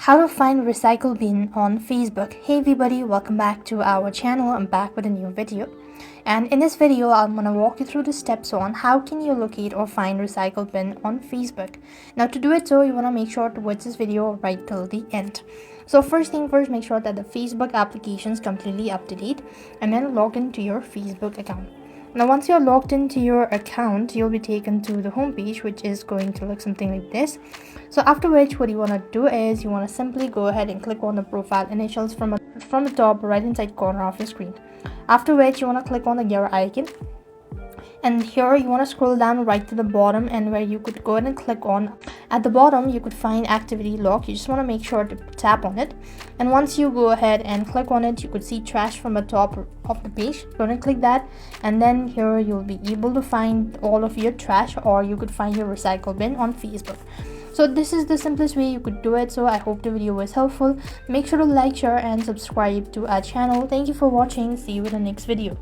How to find recycle bin on Facebook. Hey everybody, welcome back to our channel. I'm back with a new video, and in this video I'm gonna walk you through the steps on how can you locate or find recycle bin on Facebook. Now to do it, so you want to make sure to watch this video right till the end. So first thing first, make sure that the Facebook application is completely up to date and then log into your Facebook account. Now once you're logged into your account, you'll be taken to the home page, which is going to look something like this. So after which, what you want to do is you want to simply go ahead and click on the profile initials from the top right hand side corner of your screen. After which, you want to click on the gear icon, and here you want to scroll down right to the bottom, and where you could go ahead and click on, at the bottom you could find activity log. You just want to make sure to tap on it, and once you go ahead and click on it, you could see trash from the top of the page. Go ahead and click that, and then here you'll be able to find all of your trash, or you could find your recycle bin on Facebook. So this is the simplest way you could do it. So I hope the video was helpful. Make sure to like, share and subscribe to our channel. Thank you for watching. See you in the next video.